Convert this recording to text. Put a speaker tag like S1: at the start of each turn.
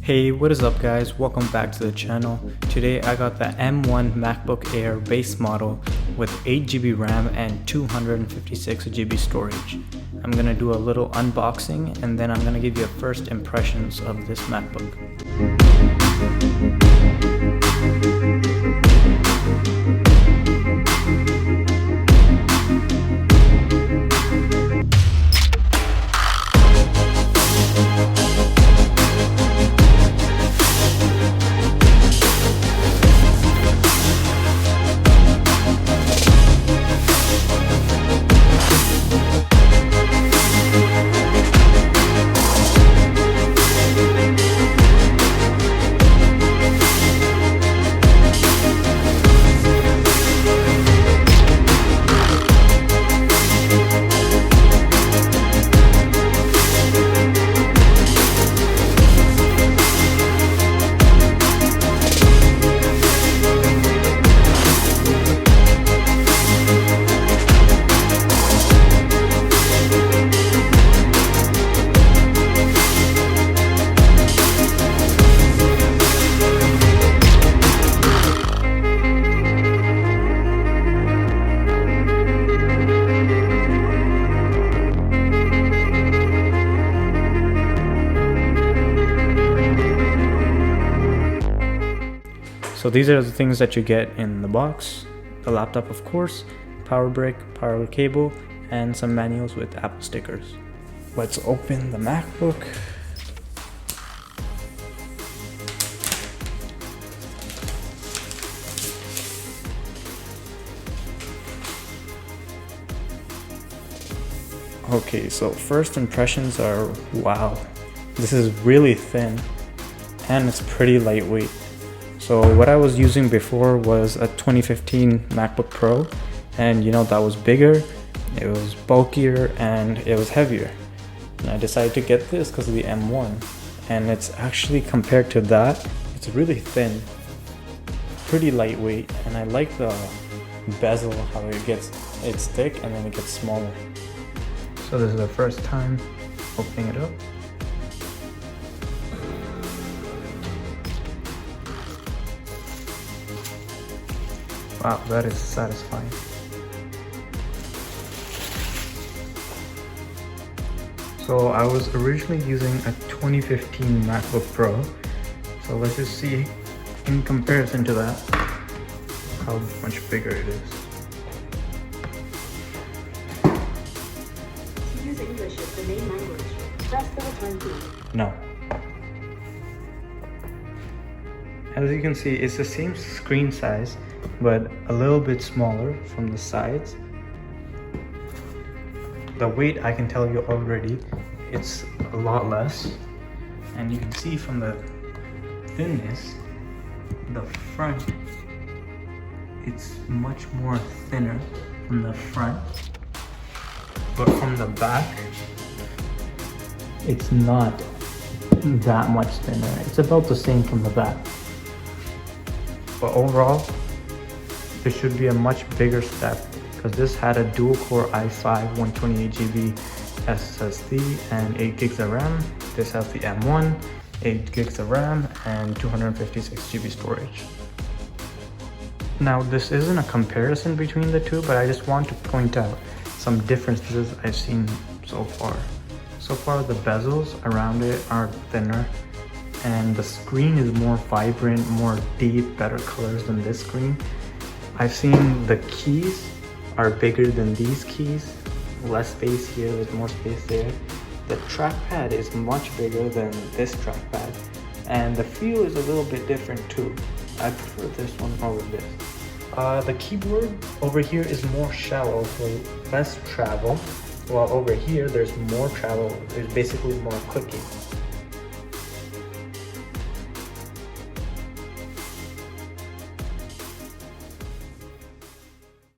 S1: Hey, what is up guys? Welcome back to the channel. Today I got the M1 MacBook Air base model with 8GB RAM and 256GB storage. I'm gonna do a little unboxing and then I'm gonna give you first impressions of this MacBook. So these are the things that you get in the box. The laptop, of course, power brick, power cable, and some manuals with Apple stickers. Let's open the MacBook. Okay, so first impressions are, wow, this is really thin and it's pretty lightweight. So what I was using before was a 2015 MacBook Pro, and that was bigger, it was bulkier, and it was heavier. And I decided to get this because of the M1, and it's actually, compared to that, it's really thin, pretty lightweight, and I like the bezel, how it's thick and then it gets smaller. So this is the first time opening it up. Wow, that is satisfying. So I was originally using a 2015 MacBook Pro. So let's just see, in comparison to that, how much bigger it is.
S2: To use English as the main language, press the return key.
S1: No. As you can see, it's the same screen size, but a little bit smaller from the sides. The weight, I can tell you already, it's a lot less. And you can see from the thinness, the front, it's much more thinner from the front. But from the back, it's not that much thinner. It's about the same from the back. But overall, this should be a much bigger step because this had a dual-core i5 128GB SSD and 8 gigs of RAM. This has the M1, 8 gigs of RAM and 256GB storage. Now this isn't a comparison between the two, but I just want to point out some differences I've seen so far. So far the bezels around it are thinner and the screen is more vibrant, more deep, better colors than this screen. I've seen the keys are bigger than these keys. Less space here, there's more space there. The trackpad is much bigger than this trackpad. And the feel is a little bit different too. I prefer this one over this. The keyboard over here is more shallow, so less travel. While over here, there's more travel. There's basically more clicking.